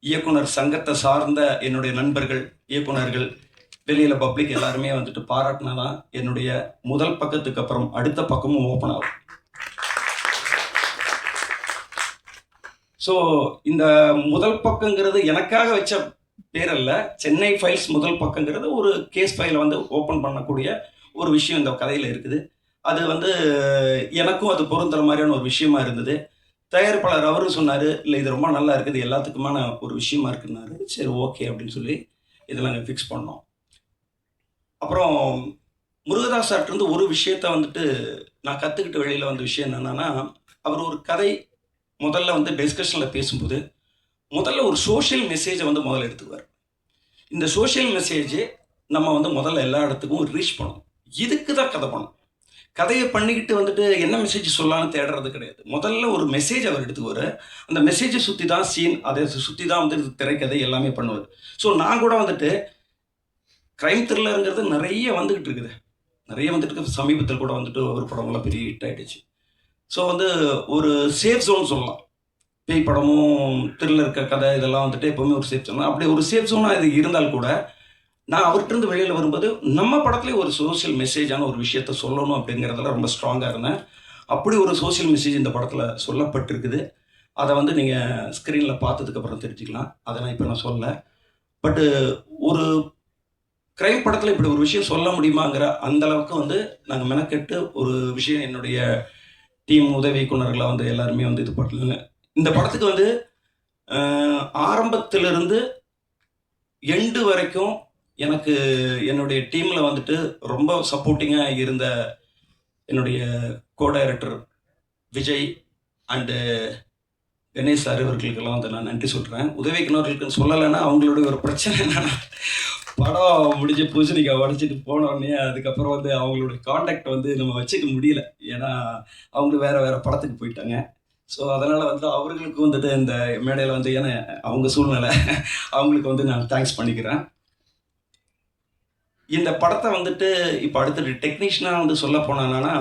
இயக்குனர் சங்கத்தை சார்ந்த என்னுடைய நண்பர்கள் இயக்குனர்கள் வெளியில் பப்ளிக் எல்லாருமே வந்துட்டு பாராட்டினா தான் என்னுடைய முதல் பக்கத்துக்கு அப்புறம் அடுத்த பக்கமும் ஓப்பன் ஆகும். ஸோ இந்த முதல் பக்கங்கிறது எனக்காக வச்ச பேரல்ல, சென்னை ஃபைல்ஸ் முதல் பக்கங்கிறது ஒரு கேஸ் ஃபைலை வந்து ஓப்பன் பண்ணக்கூடிய ஒரு விஷயம் இந்த கதையில் இருக்குது. அது வந்து எனக்கும் அது பொருந்துற மாதிரியான ஒரு விஷயமா இருந்தது. தயாரிப்பாளர் அவரும் சொன்னார், இல்லை இது ரொம்ப நல்லா இருக்குது, எல்லாத்துக்குமான ஒரு விஷயமா இருக்குன்னாரு. சரி ஓகே அப்படின்னு சொல்லி இதெல்லாம் நாங்கள் ஃபிக்ஸ் பண்ணோம். அப்புறம் முருகதாஸ் சார்ட்டு ஒரு விஷயத்த வந்துட்டு நான் கற்றுக்கிட்ட வெளியில் வந்த விஷயம் என்னென்னா, அவர் ஒரு கதை முதல்ல வந்து டிஸ்கஷனில் பேசும்போது முதல்ல ஒரு சோஷியல் மெசேஜை வந்து முதல்ல எடுத்துக்குவார். இந்த சோஷியல் மெசேஜ் நம்ம வந்து முதல்ல எல்லா இடத்துக்கும் ரீச் பண்ணணும். இதுக்கு தான் கதை பண்ணணும். கதையை பண்ணிக்கிட்டு வந்துட்டு என்ன மெசேஜ் சொல்லலாம்னு தேடுறது கிடையாது. முதல்ல ஒரு மெசேஜ் அவர் எடுத்துக்குவார். அந்த மெசேஜை சுற்றி தான் சீன், அதை சுற்றி தான் வந்து திரைக்கதை எல்லாமே பண்ணுவார். ஸோ நான் கூட வந்துட்டு க்ரைம் த்ரில்லருங்கிறது நிறைய வந்துக்கிட்டு இருக்குது, நிறைய வந்துட்டு இருக்கு. சமீபத்தில் கூட வந்துட்டு ஒரு படங்கள்லாம் பெரிய ஹிட் ஆகிடுச்சு. ஸோ வந்து ஒரு சேஃப் ஜோன் சொல்லலாம். பேய் படமும் த்ரில்லர் இருக்க கதை இதெல்லாம் வந்துட்டு எப்போவுமே ஒரு சேஃப் ஜோன். அப்படி ஒரு சேஃப் ஜோனாக இது இருந்தால் கூட நான் அவர்கிட்ட வெளியில் வரும்போது நம்ம படத்துலேயே ஒரு சோஷியல் மெசேஜான ஒரு விஷயத்த சொல்லணும் அப்படிங்கிறதுல ரொம்ப ஸ்ட்ராங்காக இருந்தேன். அப்படி ஒரு சோஷியல் மெசேஜ் இந்த படத்தில் சொல்லப்பட்டிருக்குது. அதை வந்து நீங்கள் ஸ்க்ரீனில் பார்த்ததுக்கப்புறம் தெரிஞ்சுக்கலாம். அதை நான் இப்போ நான் சொல்லலை. பட்டு ஒரு க்ரைம் படத்தில் இப்படி ஒரு விஷயம் சொல்ல முடியுமாங்கிற அந்தளவுக்கு வந்து நாங்கள் மெனக்கெட்டு ஒரு விஷயம் என்னுடைய டீம் உதவி இயக்குனர்களை வந்து எல்லாருமே வந்து இது பண்ணல. இந்த படத்துக்கு வந்து ஆரம்பத்திலிருந்து எண்டு வரைக்கும் எனக்கு என்னுடைய டீமில் வந்துட்டு ரொம்ப சப்போர்ட்டிங்காக இருந்த என்னுடைய co director Vijay and Ganesh sir இவர்களுக்கெல்லாம் வந்து நான் நன்றி சொல்கிறேன். உதவி இயக்குனர்களுக்குன்னு சொல்லலைன்னா அவங்களுடைய ஒரு பிரச்சனை என்னென்னா, படம் முடிஞ்ச பூசணிக்காய் உடச்சிட்டு போனோடனே அதுக்கப்புறம் வந்து அவங்களுடைய காண்டாக்ட் வந்து நம்ம வச்சுக்க முடியல. ஏன்னா அவங்க வேறு படத்துக்கு போயிட்டாங்க. ஸோ அதனால் வந்து அவர்களுக்கு வந்துட்டு இந்த மேடையில் வந்து ஏன்னா அவங்க சூழ்நிலை அவங்களுக்கு வந்து நான் தேங்க்ஸ் பண்ணிக்கிறேன். இந்த படத்தை வந்துட்டு இப்போ அடுத்தது டெக்னீஷியனாக வந்து சொல்ல போனாங்கன்னா,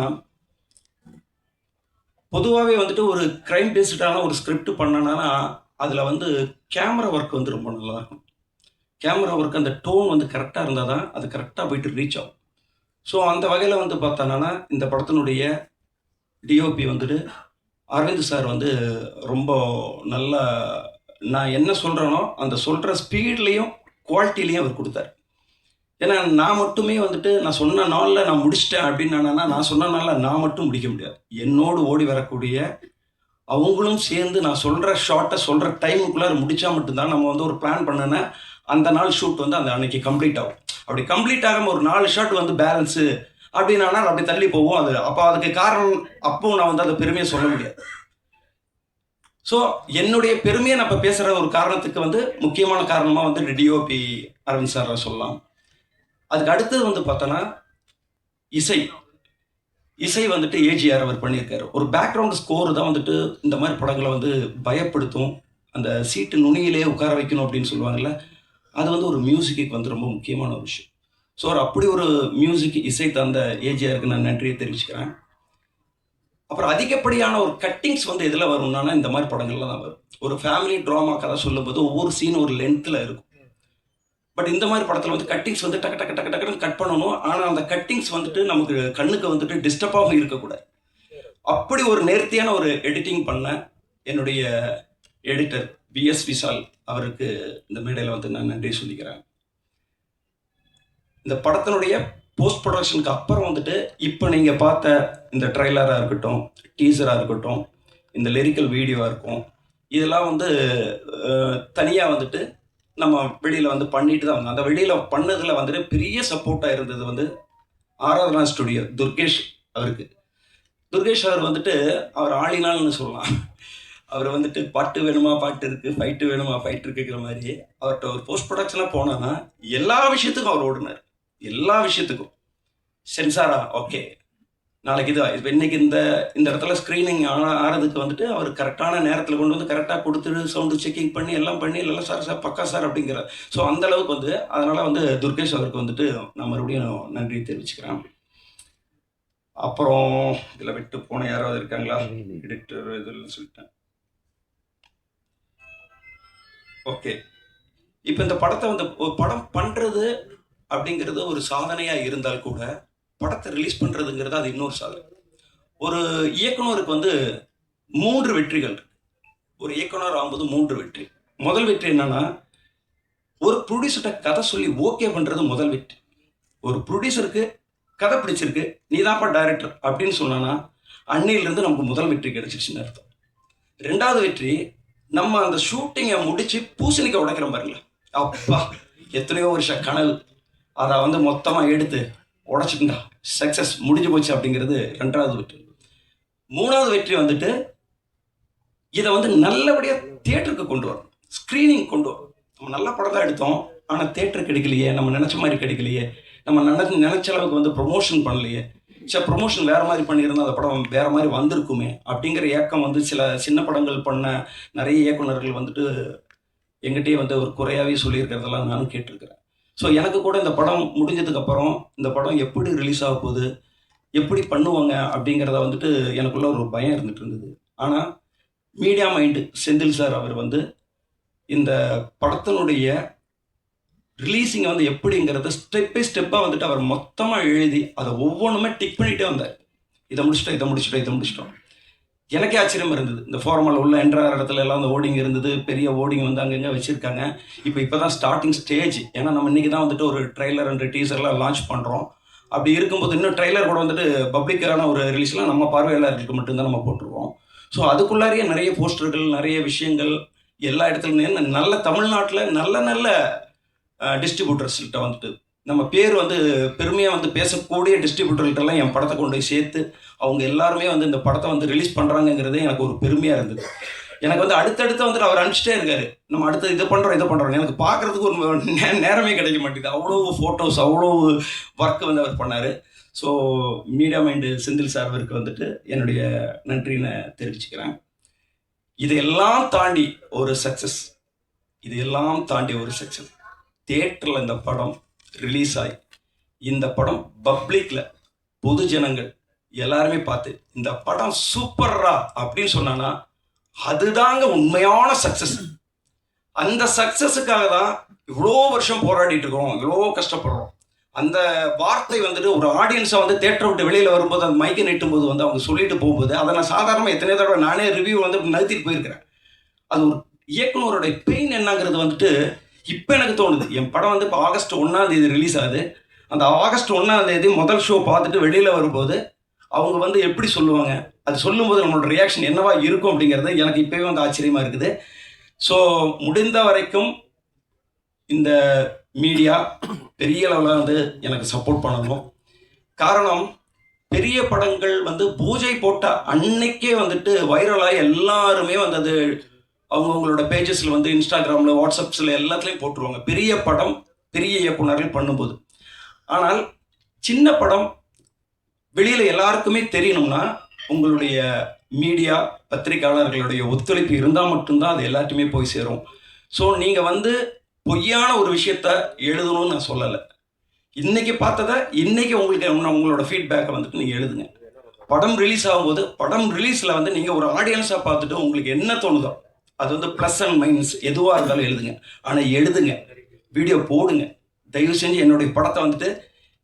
பொதுவாகவே வந்துட்டு ஒரு க்ரைம் பேஸ்டான ஒரு ஸ்கிரிப்ட் பண்ணனா அதில் வந்து கேமரா ஒர்க் வந்து ரொம்ப நல்லா இருக்கும். கேமரா ஒர்க் அந்த டோன் வந்து கரெக்டாக இருந்தால் தான் அது கரெக்டாக போயிட்டு ரீச் ஆகும். ஸோ அந்த வகையில் வந்து பார்த்தோன்னா இந்த படத்தினுடைய டிஓபி வந்துட்டு அரவிந்த் சார் வந்து ரொம்ப நல்ல, நான் என்ன சொல்கிறேனோ அந்த சொல்கிற ஸ்பீட்லேயும் குவாலிட்டிலையும் அவர் கொடுத்தார். ஏன்னா நான் மட்டுமே வந்துட்டு நான் சொன்ன நாளில் நான் முடிச்சிட்டேன் அப்படின்னு நான் சொன்ன நாளில் நான் மட்டும் முடிக்க முடியாது. என்னோடு ஓடி வரக்கூடிய அவங்களும் சேர்ந்து நான் சொல்கிற ஷார்ட்டை சொல்கிற டைமுக்குள்ளார முடித்தா மட்டும்தான் நம்ம வந்து ஒரு பிளான் பண்ணேன்னா அந்த நாள் ஷூட் வந்து அந்த அன்னைக்கு கம்ப்ளீட் ஆகும். அப்படி கம்ப்ளீட் ஆகாமல் ஒரு 4 ஷாட் வந்து பேலன்ஸு அப்படின்னா அப்படி தள்ளி போவோம். அது அப்போ அதுக்கு காரணம் அப்பவும் நான் வந்து அதை பெருமையை சொல்ல முடியாது. ஸோ என்னுடைய பெருமையை நான் இப்போ பேசுகிற ஒரு காரணத்துக்கு வந்து முக்கியமான காரணமாக வந்து டிஓபி அரவிந்த் சாரை சொல்லலாம். அதுக்கு அடுத்தது வந்து பார்த்தோன்னா இசை வந்துட்டு ஏஜிஆர் அவர் பண்ணியிருக்காரு. ஒரு பேக்ரவுண்ட் ஸ்கோர் தான் வந்துட்டு இந்த மாதிரி படங்களை வந்து பயப்படுத்தும், அந்த சீட்டு நுனியிலே உட்கார வைக்கணும் அப்படின்னு சொல்லுவாங்கள்ல, அது வந்து ஒரு மியூசிக்கு வந்து ரொம்ப முக்கியமான ஒரு விஷயம். ஸோ அப்படி ஒரு மியூசிக் இசை தந்த ஏஜிஆருக்கு நான் நன்றியை தெரிவிச்சுக்கிறேன். அப்புறம் அதிகப்படியான ஒரு கட்டிங்ஸ் வந்து எதில் வரும்னா இந்த மாதிரி படங்கள்லாம் தான் வரும். ஒரு ஃபேமிலி ட்ராமா கதை சொல்லும்போது ஒவ்வொரு சீனும் ஒரு லென்த்தில் இருக்கும். பட் இந்த மாதிரி படத்தில் வந்து கட்டிங்ஸ் வந்து டக்கு டக்கு டக்கு டக்குன்னு கட் பண்ணணும். ஆனால் அந்த கட்டிங்ஸ் வந்துட்டு நமக்கு கண்ணுக்கு வந்துட்டு டிஸ்டர்பாகவும் இருக்கக்கூடாது. அப்படி ஒரு நேர்த்தியான ஒரு எடிட்டிங் பண்ண என்னுடைய எடிட்டர் பிஎஸ் விஷால் அவருக்கு இந்த மேடையில் வந்து நான் நன்றி சொல்லிக்கிறேன். இந்த படத்தினுடைய போஸ்ட் ப்ரொடக்ஷனுக்கு அப்புறம் வந்துட்டு இப்போ நீங்கள் பார்த்த இந்த ட்ரைலராக இருக்கட்டும், டீசராக இருக்கட்டும், இந்த லிரிக்கல் வீடியோவாக இருக்கும், இதெல்லாம் வந்து தனியாக வந்துட்டு நம்ம வெளியில் வந்து பண்ணிட்டு தான் வந்தோம். அந்த வெளியில் பண்ணதில் வந்துட்டு பெரிய சப்போர்ட்டாக இருந்தது வந்து ஆராதனா ஸ்டுடியோ துர்கேஷ் அவருக்கு. துர்கேஷ் அவர் வந்துட்டு அவர் ஆளினால்னு சொல்லலாம். அவர் வந்துட்டு பாட்டு வேணுமா பாட்டு இருக்குது, ஃபைட்டு வேணுமா ஃபைட் இருக்குங்கிற மாதிரி அவர்கிட்ட ஒரு போஸ்ட் ப்ரொடக்ஷனாக போனோன்னா எல்லா விஷயத்துக்கும் அவர் ஓடினார். எல்லா விஷயத்துக்கும் சென்சாரா ஓகே, நாளைக்கு இது இப்போ இன்றைக்கி இந்த இடத்துல ஸ்க்ரீனிங் ஆகிறதுக்கு வந்துட்டு அவர் கரெக்டான நேரத்தில் கொண்டு வந்து கரெக்டாக கொடுத்துட்டு சவுண்டு செக்கிங் பண்ணி எல்லாம் எல்லாம் சார் பக்கா சார் அப்படிங்கிறார். ஸோ அந்தளவுக்கு வந்து அதனால் வந்து துர்கேஷ் அவருக்கு வந்துட்டு நான் மறுபடியும் நன்றி தெரிவிச்சுக்கிறேன். அப்புறம் இதில் விட்டு போன யாராவது இருக்காங்களா? எடிட்டர் இதில் சொல்லிட்டேன். ஓகே, இப்போ இந்த படத்தை வந்து படம் பண்ணுறது அப்படிங்கிறது ஒரு சாதனையாக இருந்தால் கூட படத்தை ரிலீஸ் பண்ணுறதுங்கிறது அது இன்னொரு சாதனை. ஒரு இயக்குனருக்கு வந்து 3 வெற்றிகள் இருக்கு. ஒரு இயக்குனர் ஆகும்போது 3 வெற்றி. முதல் வெற்றி என்னன்னா, ஒரு ப்ரொடியூசர்கிட்ட கதை சொல்லி ஓகே பண்ணுறது முதல் வெற்றி. ஒரு ப்ரொடியூசருக்கு கதை பிடிச்சிருக்கு, நீ தான்ப்பா டைரக்டர் அப்படின்னு சொன்னான்னா அன்னையிலிருந்து நமக்கு முதல் வெற்றி கிடைச்சிருச்சுன்னு அர்த்தம். 2வது வெற்றி, நம்ம அந்த ஷூட்டிங்கை முடித்து பூசணிக்காய் உடைக்கிற பாருங்களா, அப்பா எத்தனையோ வருஷம் கனவு அதை வந்து மொத்தமாக எடுத்து உடைச்சிட்டுண்டா சக்ஸஸ் முடிஞ்சு போச்சு அப்படிங்கிறது 2வது வெற்றி. 3வது வெற்றி வந்துட்டு இதை வந்து நல்லபடியாக தியேட்டருக்கு கொண்டு வரணும், ஸ்க்ரீனிங் கொண்டு வரணும். நம்ம நல்ல படம் தான் எடுத்தோம், ஆனால் தியேட்டர் கிடைக்கலையே, நம்ம நினச்ச மாதிரி கிடைக்கலையே, நம்ம நினச்ச அளவுக்கு வந்து ப்ரொமோஷன் பண்ணலையே, சரி ப்ரொமோஷன் வேறு மாதிரி பண்ணியிருந்தால் அந்த படம் வேறு மாதிரி வந்திருக்குமே அப்படிங்கிற ஏக்கம் வந்து சில சின்ன படங்கள் பண்ண நிறைய இயக்குனர்கள் வந்துட்டு எங்கிட்டே வந்து ஒரு குறையாகவே சொல்லியிருக்கிறதெல்லாம் நானும் கேட்டிருக்கிறேன். ஸோ எனக்கு கூட இந்த படம் முடிஞ்சதுக்கப்புறம் இந்த படம் எப்படி ரிலீஸ் ஆக போகுது, எப்படி பண்ணுவாங்க அப்படிங்கிறத வந்துட்டு எனக்குள்ள ஒரு பயம் இருந்துட்டு இருந்தது. ஆனால் மீடியா மைண்டு செந்தில் சார் அவர் வந்து இந்த படத்தினுடைய ரிலீஸிங்கை வந்து எப்படிங்கிறத ஸ்டெப் பை ஸ்டெப்பாக வந்துட்டு அவர் மொத்தமாக எழுதி அதை ஒவ்வொன்றுமே டிக் பண்ணிகிட்டே வந்தார். இதை முடிச்சிட்டோம். எனக்கே ஆச்சரியமாக இருந்தது. இந்த ஃபார்மல் உள்ள என்ட்ராகிற இடத்துல எல்லாம் அந்த ஓடிங் இருந்தது, பெரிய ஓடிங் வந்து அங்கங்கே வச்சுருக்காங்க. இப்போ தான் ஸ்டார்டிங் ஸ்டேஜ். ஏன்னா நம்ம இன்றைக்கி தான் வந்துட்டு ஒரு ட்ரெய்லர் அண்ட் டீசர்லாம் லான்ச் பண்ணுறோம். அப்படி இருக்கும்போது இன்னும் ட்ரெய்லர் கூட வந்துட்டு பப்ளிக்கான ஒரு ரிலீஸ்லாம் நம்ம பார்வையாளர்களுக்கு மட்டும்தான் நம்ம போட்டுருவோம். ஸோ அதுக்குள்ளாரியே நிறைய போஸ்டர்கள், நிறைய விஷயங்கள் எல்லா இடத்துலையும் நல்ல தமிழ்நாட்டில் நல்ல டிஸ்ட்ரிபியூட்டர்ஸ்கிட்ட வந்துட்டு நம்ம பேர் வந்து பெருமையாக வந்து பேசக்கூடிய டிஸ்ட்ரிபியூட்டர்கிட்டலாம் என் படத்தை கொண்டு போய் சேர்த்து அவங்க எல்லாருமே வந்து இந்த படத்தை வந்து ரிலீஸ் பண்ணுறாங்கங்கிறதே எனக்கு ஒரு பெருமையாக இருந்தது. எனக்கு வந்து அடுத்தடுத்து வந்துட்டு அவர் அனுப்பிச்சிட்டே இருக்காரு, நம்ம அடுத்து இதை பண்ணுறோம். எனக்கு பார்க்குறதுக்கு ஒரு நேரமே கிடைக்க மாட்டேங்குது. அவ்வளோ ஃபோட்டோஸ், அவ்வளோ ஒர்க் வந்து அவர் பண்ணார். So media mind Senthil sir அவருக்கு வந்துட்டு என்னுடைய நன்றினை தெரிவிச்சுக்கிறேன். இதையெல்லாம் தாண்டி ஒரு சக்ஸஸ், தியேட்டரில் இந்த படம் ரிலீஸ் ஆகி இந்த படம் பப்ளிக்கில் பொது ஜனங்கள் எல்லாருமே பார்த்து இந்த படம் சூப்பர்ரா அப்படின்னு சொன்னான்னா அதுதாங்க உண்மையான சக்ஸஸ். அந்த சக்ஸஸுக்காக தான் இவ்வளோ வருஷம் போராடிட்டு இருக்கோம், இவ்வளோ கஷ்டப்படுறோம். அந்த வார்த்தை வந்துட்டு ஒரு ஆடியன்ஸை வந்து தேட்டரை விட்டு வெளியில் வரும்போது அந்த மைக்கை நீட்டும்போது வந்து அவங்க சொல்லிட்டு போகும்போது அதை நான் சாதாரணமாக எத்தனை தடவை நானே ரிவ்யூ வந்து நகர்த்திட்டு போயிருக்கிறேன். அது ஒரு இயக்குனருடைய பெயின் என்னங்கிறது வந்துட்டு இப்போ எனக்கு தோணுது. என் படம் வந்து இப்போ ஆகஸ்ட் 1ஆம் தேதி ரிலீஸ் ஆகுது. அந்த ஆகஸ்ட் 1ஆம் தேதி முதல் ஷோ பார்த்துட்டு வெளியில் வரும்போது அவங்க வந்து எப்படி சொல்லுவாங்க, அது சொல்லும்போது நம்மளோட ரியாக்ஷன் என்னவா இருக்கும் அப்படிங்கிறது எனக்கு இப்போவே வந்து ஆச்சரியமாக இருக்குது. ஸோ முடிந்த வரைக்கும் இந்த மீடியா பெரிய அளவில் வந்து எனக்கு சப்போர்ட் பண்ணணும். காரணம், பெரிய படங்கள் வந்து பூஜை போட்ட அன்னைக்கே வந்துட்டு வைரலாகி எல்லாருமே வந்து அது அவங்கவுங்களோட பேஜஸில் வந்து இன்ஸ்டாகிராமில், வாட்ஸ்அப்ஸில் எல்லாத்துலேயும் போட்டுருவாங்க பெரிய படம் பெரிய இயக்குனர்கள் பண்ணும்போது. ஆனால் சின்ன படம் வெளியில் எல்லாருக்குமே தெரியணும்னா உங்களுடைய மீடியா பத்திரிகையாளர்களுடைய ஒத்துழைப்பு இருந்தால் மட்டும்தான் அது எல்லாத்தையுமே போய் சேரும். ஸோ நீங்கள் வந்து பொய்யான ஒரு விஷயத்த எழுதணும்னு நான் சொல்லலை. இன்றைக்கி பார்த்ததை இன்றைக்கி உங்களுக்கு உங்களோட ஃபீட்பேக்கை வந்துட்டு நீங்கள் எழுதுங்க. படம் ரிலீஸ் ஆகும்போது படம் ரிலீஸில் வந்து நீங்கள் ஒரு ஆடியன்ஸாக பார்த்துட்டு உங்களுக்கு என்ன தோணுதோ அது வந்து ப்ளஸ் அண்ட் மைனஸ் எதுவாக இருந்தாலும் எழுதுங்க. ஆனால் எழுதுங்க, வீடியோ போடுங்க. தயவு செஞ்சு என்னுடைய படத்தை வந்துட்டு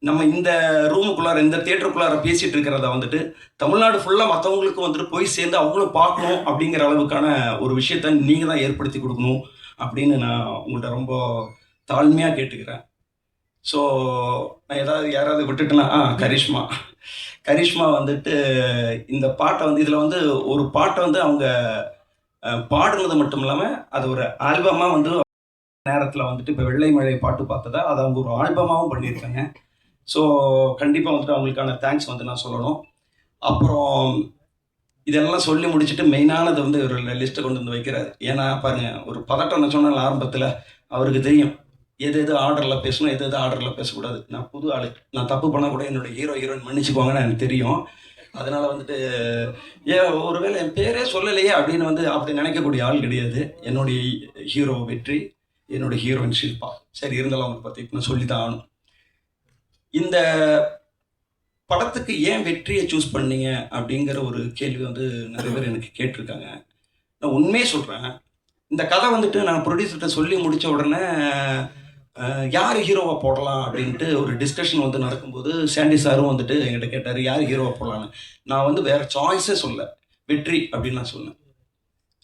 நம்ம இந்த ரூமுக்குள்ளார இந்த தியேட்டருக்குள்ளார பேசிகிட்டு இருக்கிறத வந்துட்டு தமிழ்நாடு ஃபுல்லாக மற்றவங்களுக்கு வந்துட்டு போய் சேர்ந்து அவங்களும் பார்க்கணும் அப்படிங்கிற அளவுக்கான ஒரு விஷயத்த நீங்கள் தான் ஏற்படுத்தி கொடுக்கணும் அப்படின்னு நான் உங்கள்கிட்ட ரொம்ப தாழ்மையாக கேட்டுக்கிறேன். ஸோ நான் யாராவது விட்டுட்டேன்னா கரிஷ்மா வந்துட்டு இந்த பாட்டை வந்து இதில் வந்து ஒரு பாட்டை வந்து அவங்க பாடுனது மட்டும் இல்லாமல் அது ஒரு ஆல்பமாக வந்து நேரத்தில் வந்துட்டு இப்போ வெள்ளை மழை பாட்டு பார்த்ததா அதை அவங்க ஒரு ஆல்பமாகவும் பண்ணியிருக்காங்க. ஸோ கண்டிப்பாக வந்துட்டு அவங்களுக்கான தேங்க்ஸ் வந்து நான் சொல்லணும். அப்புறம் இதெல்லாம் சொல்லி முடிச்சுட்டு மெயினானது வந்து ஒரு லிஸ்ட்டை கொண்டு வந்து வைக்கிறாரு. ஏன்னா பாருங்கள், ஒரு பதட்டம் நான் சொன்னால ஆரம்பத்தில் அவருக்கு தெரியும் எது ஆர்டரில் பேசணும், எது ஆர்டரில் பேசக்கூடாது. நான் புது ஆள், நான் தப்பு பண்ணால் கூட என்னோடய ஹீரோயின் மன்னிச்சுக்குவாங்கன்னு எனக்கு தெரியும். அதனால் வந்துட்டு ஒருவேளை என் பேரே சொல்லலையே அப்படின்னு வந்து அப்படி நினைக்கக்கூடிய ஆள் கிடையாது. என்னுடைய ஹீரோ வெற்றி, என்னுடைய ஹீரோயின் ஷில்பா. சரி, இருந்தாலும் அவங்களை பற்றி நான் சொல்லி தான் ஆகணும். இந்த படத்துக்கு ஏன் வெற்றியை சூஸ் பண்ணீங்க அப்படிங்கிற ஒரு கேள்வி வந்து நிறைய பேர் எனக்கு கேட்டிருக்காங்க. நான் உண்மையே சொல்கிறேன், இந்த கதை வந்துட்டு நான் ப்ரொடியூசர்கிட்ட சொல்லி முடித்த உடனே யார் ஹீரோவை போடலாம் அப்படின்ட்டு ஒரு டிஸ்கஷன் வந்து நடக்கும்போது சாண்டி சாரும் வந்துட்டு என்கிட்ட கேட்டார் யார் ஹீரோவை போடலான்னு. நான் வந்து வேறு சாய்ஸே சொல்ல, வெற்றி அப்படின்னு நான் சொன்னேன்.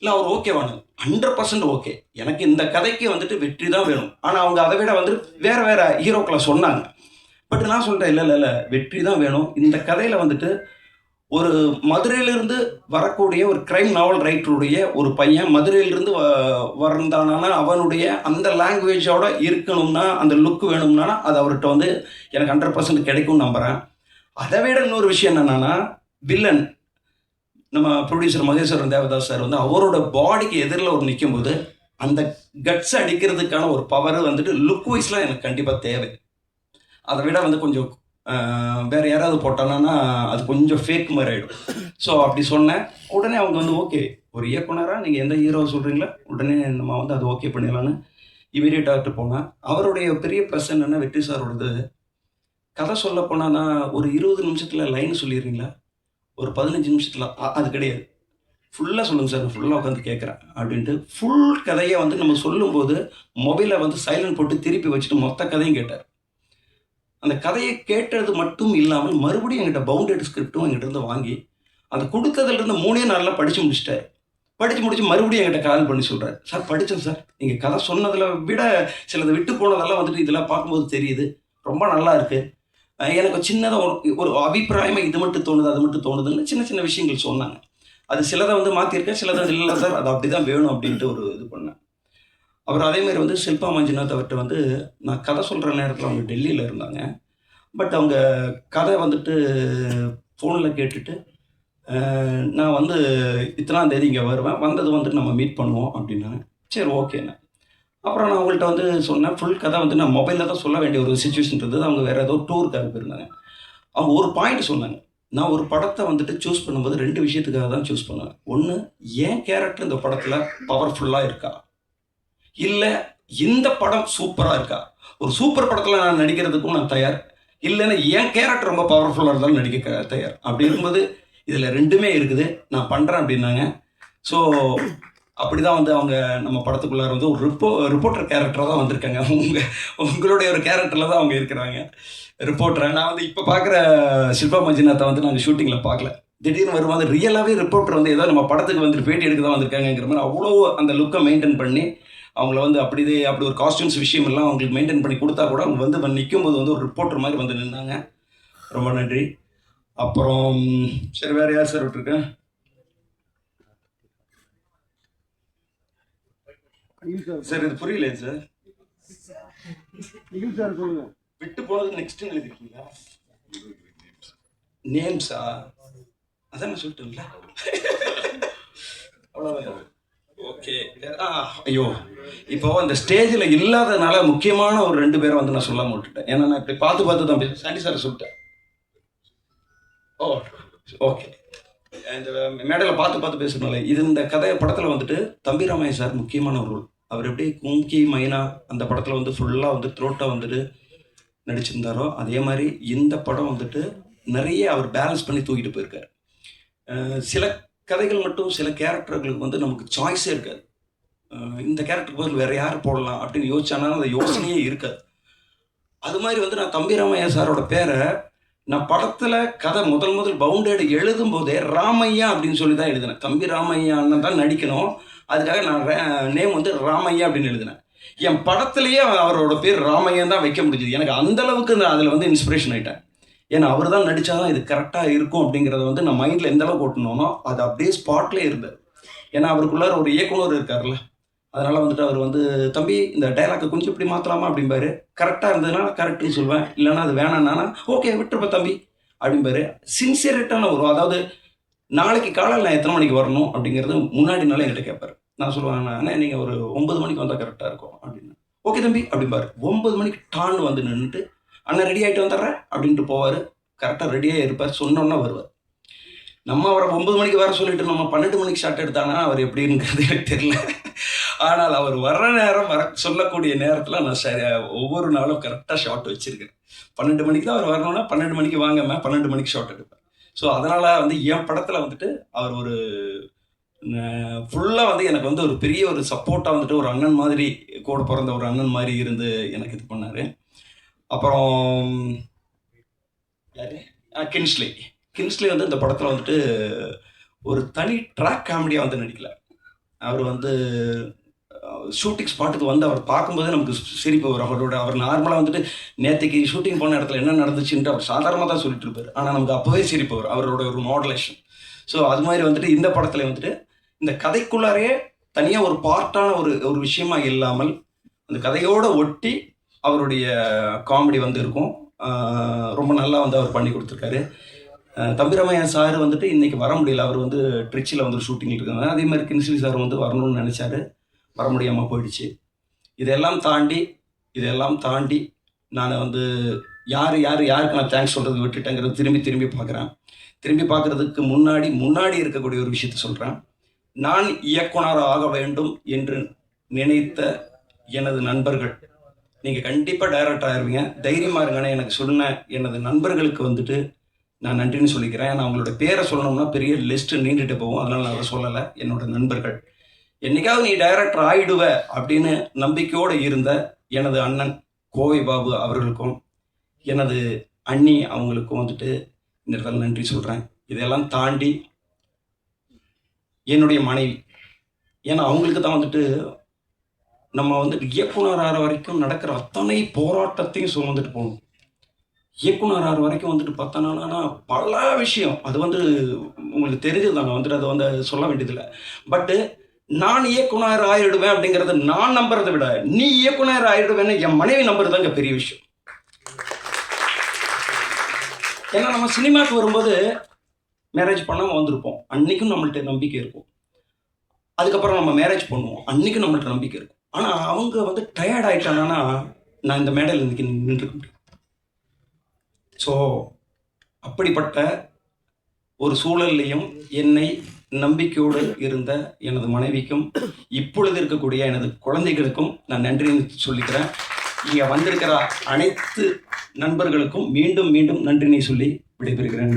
இல்லை அவர் ஓகேவானு 100% ஓகே, எனக்கு இந்த கதைக்கு வந்துட்டு வெற்றி தான் வேணும். ஆனால் அவங்க அதை விட வந்துட்டு வேறு ஹீரோக்களை சொன்னாங்க. பட் நான் சொல்கிறேன் இல்லை வெற்றி தான் வேணும். இந்த கதையில் வந்துட்டு ஒரு மதுரையிலிருந்து வரக்கூடிய ஒரு கிரைம் நாவல் ரைட்டருடைய ஒரு பையன் மதுரையிலிருந்து வந்தானா அவனுடைய அந்த லாங்குவேஜோட இருக்கணும்னா அந்த லுக் வேணும்னா அது அவர்கிட்ட வந்து எனக்கு 100% கிடைக்கும்னு நம்புகிறேன். அதை விட இன்னொரு விஷயம் என்னென்னா, வில்லன் நம்ம ப்ரொடியூசர் மகேஸ்வரன் தேவதாஸ் சார் வந்து அவரோட பாடிக்கு எதிரில் ஒரு நிற்கும்போது அந்த கட்ஸ் அடிக்கிறதுக்கான ஒரு பவர் வந்துட்டு லுக் வைஸ்லாம் எனக்கு கண்டிப்பாக தேவை. அதை விட வந்து கொஞ்சம் வேறு யாராவது போட்டானா அது கொஞ்சம் ஃபேக் மாதிரி ஆகிடும். ஸோ அப்படி சொன்னேன். உடனே அவங்க வந்து ஓகே, ஒரு இயக்குனராக நீங்கள் எந்த ஹீரோவை சொல்கிறீங்களா உடனே நம்ம வந்து அது ஓகே பண்ணிடலான்னு இமீடியட்டாகிட்டு போனேன். அவருடைய பெரிய ப்ளஸ் என்னென்னா, வெற்றி சாரோடது கதை சொல்ல போனான்னா ஒரு 20 நிமிஷத்தில் லைன் சொல்லிடுறீங்களா, ஒரு 15 நிமிஷத்தில் அது கிடையாது. ஃபுல்லாக சொல்லுங்கள் சார், நான் ஃபுல்லாக உட்காந்து கேட்குறேன் அப்படின்ட்டு ஃபுல் கதையை வந்து நம்ம சொல்லும்போது மொபைலை வந்து சைலண்ட் போட்டு திருப்பி வச்சுட்டு மொத்த கதையும் கேட்டார். அந்த கதையை கேட்டது மட்டும் இல்லாமல் மறுபடியும் என்கிட்ட பவுண்டட் ஸ்கிரிப்டும் என்கிட்ட இருந்து வாங்கி அந்த கொடுத்ததுலேருந்து 3 நாளில் படித்து முடிச்சிட்டார். படித்து முடிச்சு மறுபடியும் என்கிட்ட கால் பண்ணி சொல்கிறார், சார் படித்தேன் சார், நீங்கள் கதை சொன்னதில் விட சிலதை விட்டு போனதெல்லாம் வந்துட்டு இதெல்லாம் பார்க்கும்போது தெரியுது, ரொம்ப நல்லா இருக்குது. எனக்கு சின்னதாக ஒரு அபிப்பிராயமாக இது மட்டும் தோணுது அது மட்டும் தோணுதுன்னு சின்ன சின்ன விஷயங்கள் சொன்னாங்க. அது சிலதை வந்து மாற்றிருக்கேன், சிலதை இல்லை சார் அது அப்படி தான் வேணும் அப்படின்ட்டு ஒரு இது பண்ணேன். அப்புறம் அதேமாதிரி வந்து ஷில்பா மஞ்சுநாத் அவர்கிட்ட வந்து நான் கதை சொல்கிற நேரத்தில் அவங்க டெல்லியில் இருந்தாங்க. பட் அவங்க கதை வந்துட்டு ஃபோனில் கேட்டுட்டு நான் வந்து இத்தனாம் தேதி இங்கே வருவேன், வந்தது வந்துட்டு நம்ம மீட் பண்ணுவோம் அப்படின்னாங்க. சரி ஓகேண்ணே. அப்புறம் நான் அவங்கள்ட்ட வந்து சொன்னேன், ஃபுல் கதை வந்து நான் மொபைலில் தான் சொல்ல வேண்டிய ஒரு சுச்சுவேஷன் இருந்தது. அவங்க வேறு ஏதோ டூருக்காக போயிருந்தாங்க. அவங்க ஒரு பாயிண்ட் சொன்னாங்க, நான் ஒரு படத்தை வந்துட்டு சூஸ் பண்ணும்போது 2 விஷயத்துக்காக தான் சூஸ் பண்ணுவேன். ஒன்று, என் கேரக்டர் இந்த படத்தில் பவர்ஃபுல்லாக இருக்கா, இல்லை இந்த படம் சூப்பராக இருக்கா. ஒரு சூப்பர் படத்தில் நான் நடிக்கிறதுக்கும் நான் தயார், இல்லைன்னா என் கேரக்டர் ரொம்ப பவர்ஃபுல்லாக இருந்தாலும் நடிக்க தயார். அப்படி இருக்கும்போது இதில் 2மே இருக்குது, நான் பண்ணுறேன் அப்படின்னாங்க. ஸோ அப்படி தான் வந்து அவங்க நம்ம படத்துக்குள்ளார வந்து ஒரு ரிப்போர்ட்டர் கேரக்டராக தான் வந்திருக்காங்க. உங்களுடைய ஒரு கேரக்டரில் தான் அவங்க இருக்கிறாங்க, ரிப்போர்ட்டரை. நான் வந்து இப்போ பார்க்குற ஷில்பா மஞ்சுநாத்தை வந்து நாங்கள் ஷூட்டிங்கில் பார்க்கல. திடீர்னு வரும்போது ரியலாகவே ரிப்போர்ட்டர் வந்து ஏதோ நம்ம படத்துக்கு வந்துட்டு பேட்டி எடுக்க தான் வந்திருக்காங்கிற மாதிரி அவ்வளோ அந்த லுக்கை மெயின்டைன் பண்ணி அவங்கள வந்து அப்படி ஒரு காஸ்டியூம்ஸ் விஷயம் எல்லாம் அவங்களுக்கு மெயின்டைன் பண்ணி கொடுத்தா கூட அவங்க வந்து நிற்கும்போது வந்து ஒரு ரிப்போர்ட்டர் மாதிரி வந்து நின்னாங்க. ரொம்ப நன்றி. அப்புறம் சரி, வேறு யார் சார் விட்டுருக்கேன்? சார் இது புரியல சார். விட்டு போனது நெக்ஸ்ட் எழுதிருக்கீங்களா? நேம்ஸா? அதான் நான் சொல்லிட்டேன்ல. அவ்வளோதான். ஓகே. ஐயோ, இப்போ அந்த ஸ்டேஜில் இல்லாததுனால முக்கியமான ஒரு 2 பேரை வந்து நான் சொல்லாமல் விட்டுட்டேன். ஏன்னா நான் இப்படி பார்த்து தான் பேசுகிறேன். சாண்டி சார் சொல்லிட்டேன். ஓ ஓகே. இந்த மேடையில் பார்த்து பேசுகிறனால இது இந்த படத்தில் வந்துட்டு தம்பி ராமையா சார் முக்கியமான ஒரு ரோல். அவர் எப்படி கும்கி மைனா அந்த படத்தில் வந்து ஃபுல்லாக வந்து த்ரோட்டாக வந்துட்டு நடிச்சிருந்தாரோ அதே மாதிரி இந்த படம் வந்துட்டு நிறைய அவர் பேலன்ஸ் பண்ணி தூக்கிட்டு போயிருக்காரு. சில கதைகள் மட்டும் சில கேரக்டர்களுக்கு வந்து நமக்கு சாய்ஸே இருக்காது. இந்த கேரக்டருக்கு பதில் வேறு யார் போடலாம் அப்படின்னு யோசிச்சானாலும் அந்த யோசனையே இருக்காது. அது மாதிரி வந்து நான் தம்பி ராமையா சாரோட பேரை நான் படத்தில் கதை முதல் பவுண்டேடு எழுதும் போதே ராமையா அப்படின்னு சொல்லி தான் எழுதினேன். தம்பி ராமையா அண்ணன் தான் நடிக்கணும், அதுக்காக நான் நேம் வந்து ராமையா அப்படின்னு எழுதினேன். என் படத்துலேயே அவரோட பேர் ராமையன் தான் வைக்க முடிஞ்சுது. எனக்கு அந்தளவுக்கு நான் அதில் வந்து இன்ஸ்பிரேஷன் ஆகிட்டேன். ஏன்னா அவர் தான் நடித்தாதான் இது கரெக்டாக இருக்கும் அப்படிங்கிறத வந்து நான் மைண்டில் எந்த அளவுக்கு ஓட்டணும்னோ அது அப்படியே ஸ்பாட்லேயே இருந்தது. ஏன்னா அவருக்குள்ளார ஒரு இயக்குனர் இருக்கார்ல, அதனால் வந்துட்டு அவர் வந்து தம்பி இந்த டைலாக்கை கொஞ்சம் இப்படி மாற்றலாமா அப்படிம்பாரு. கரெக்டாக இருந்ததுன்னா கரெக்டுன்னு சொல்லுவேன், இல்லைன்னா அது வேணான்னா ஓகே விட்டுருப்ப தம்பி அப்படிம்பாரு. சின்சியரிட்டான ஒரு, அதாவது நாளைக்கு காலையில் நான் எத்தனை மணிக்கு வரணும் அப்படிங்கிறது முன்னாடி நாளே என்கிட்ட கேட்பார். நான் சொல்லுவேன், அண்ணே நீங்கள் ஒரு 9 மணிக்கு வந்தால் கரெக்டாக இருக்கும் அப்படின்னு. ஓகே தம்பி அப்படிம்பாரு. 9 மணிக்கு டான்னு வந்து நின்றுட்டு அண்ணன் ரெடி ஆகிட்டு வந்துடுறேன் அப்படின்ட்டு போவார். கரெக்டாக ரெடியாக இருப்பார், சொன்னோன்னா வருவார். நம்ம அவரை 9 மணிக்கு வர சொல்லிட்டு நம்ம 12 மணிக்கு ஷார்ட் எடுத்தாங்கன்னா அவர் எப்படிங்கிறது எனக்கு தெரியல. ஆனால் அவர் வர்ற நேரம் சொல்லக்கூடிய நேரத்தில் நான் ஒவ்வொரு நாளும் கரெக்டாக ஷார்ட் வச்சுருக்கேன். 12 மணிக்கு தான் அவர் வரணும்னா 12 மணிக்கு வாங்கம்மா 12 மணிக்கு ஷார்ட் எடுப்பேன். ஸோ அதனால் வந்து என் படத்தில் வந்துட்டு அவர் ஒரு ஃபுல்லாக வந்து எனக்கு வந்து ஒரு பெரிய ஒரு சப்போர்ட்டாக வந்துட்டு ஒரு அண்ணன் மாதிரி, கூட பிறந்த ஒரு அண்ணன் மாதிரி இருந்து எனக்கு இது பண்ணார். அப்புறம் யார், கின்ஸ்லி வந்து இந்த படத்தில் வந்துட்டு ஒரு தனி ட்ராக் காமெடியாக வந்து நடிக்கல. அவர் வந்து ஷூட்டிங் ஸ்பாட்டுக்கு வந்து அவர் பார்க்கும்போதே நமக்கு சிரிப்பு வரும். அவர் நார்மலாக வந்துட்டு நேற்றுக்கு ஷூட்டிங் போன இடத்துல என்ன நடந்துச்சுன்ட்டு அவர் சாதாரணமாக தான் சொல்லிட்டு இருப்பார். ஆனால் நமக்கு அப்போவே சிரிப்பு வரும், அவரோட ஒரு மாடுலேஷன். ஸோ அது மாதிரி வந்துட்டு இந்த படத்தில் வந்துட்டு இந்த கதைக்குள்ளாரே தனியாக ஒரு பார்ட்டான ஒரு விஷயமா இல்லாமல் அந்த கதையோடு ஒட்டி அவருடைய காமெடி வந்து இருக்கும். ரொம்ப நல்லா வந்து அவர் பண்ணி கொடுத்துருக்காரு. தம்பி ராமையா சார் வந்துட்டு இன்றைக்கி வர முடியல, அவர் வந்து ட்ரிச்சியில் வந்து ஷூட்டிங்கில் இருக்காங்க. அதே மாதிரி கின்ஸ்லி சார் வந்து வரணும்னு நினச்சாரு, வர முடியாமல் போயிடுச்சு. இதெல்லாம் தாண்டி நான் வந்து யாருக்கு நான் தேங்க்ஸ் சொல்கிறது விட்டுட்டேங்கிறது திரும்பி பார்க்குறேன். திரும்பி பார்க்குறதுக்கு முன்னாடி இருக்கக்கூடிய ஒரு விஷயத்த சொல்கிறேன். நான் இயக்குனர் ஆக வேண்டும் என்று நினைத்த எனது நண்பர்கள், நீங்கள் கண்டிப்பாக டைரக்டர் ஆகிருவீங்க, தைரியமாக இருங்கன்னு எனக்கு சொன்ன எனது நண்பர்களுக்கு வந்துட்டு நான் நன்றின்னு சொல்லிக்கிறேன். நான் அவங்களோட பேரை சொல்லணும்னா பெரிய லிஸ்ட்டு நீண்டுட்டு போகும், அதனால் நான் அதை சொல்லலை. என்னோட நண்பர்கள், என்னைக்காவது நீ டைரக்டர் ஆகிடுவ அப்படின்னு நம்பிக்கையோடு இருந்த எனது அண்ணன் கோவை பாபு அவர்களுக்கும் எனது அண்ணி அவங்களுக்கும் வந்துட்டு இந்த இடத்துல நன்றி சொல்கிறேன். இதெல்லாம் தாண்டி என்னுடைய மனைவி, ஏன்னா அவங்களுக்கு தான் வந்துட்டு நம்ம வந்துட்டு இயக்குனர் ஆகிற வரைக்கும் நடக்கிற அத்தனை போராட்டத்தையும் சுமந்துட்டு போகணும். இயக்குனர் ஆகிற வரைக்கும் வந்துட்டு பார்த்தோன்னா பல விஷயம் அது வந்து உங்களுக்கு தெரிஞ்சது தாங்க, வந்துட்டு அதை வந்து சொல்ல வேண்டியதில்லை. பட்டு நான் இயக்குனர் ஆகிடுவேன் அப்படிங்கிறத நான் நம்புறதை விட நீ இயக்குனர் ஆகிடுவேன்னு என் மனைவி நம்புறது தாங்க பெரிய விஷயம். ஏன்னா நம்ம சினிமாவுக்கு வரும்போது மேரேஜ் பண்ணாமல் வந்திருப்போம், அன்றைக்கும் நம்மள்ட்ட நம்பிக்கை இருக்கும். அதுக்கப்புறம் நம்ம மேரேஜ் பண்ணுவோம், அன்றைக்கும் நம்மள்ட்ட நம்பிக்கை இருக்கும். ஆனால் அவங்க வந்து டயர்ட் ஆகிட்டாங்கன்னா நான் இந்த மேடையில் இன்றைக்கி நின்றுக்க முடியும். ஸோ அப்படிப்பட்ட ஒரு சூழல்லையும் என்னை நம்பிக்கையோடு இருந்த எனது மனைவிக்கும் இப்பொழுது இருக்கக்கூடிய எனது குழந்தைகளுக்கும் நான் நன்றின்னு சொல்லிக்கிறேன். இங்கே வந்திருக்கிற அனைத்து நண்பர்களுக்கும் மீண்டும் நன்றினை சொல்லி விடைபெறுகிறேன்.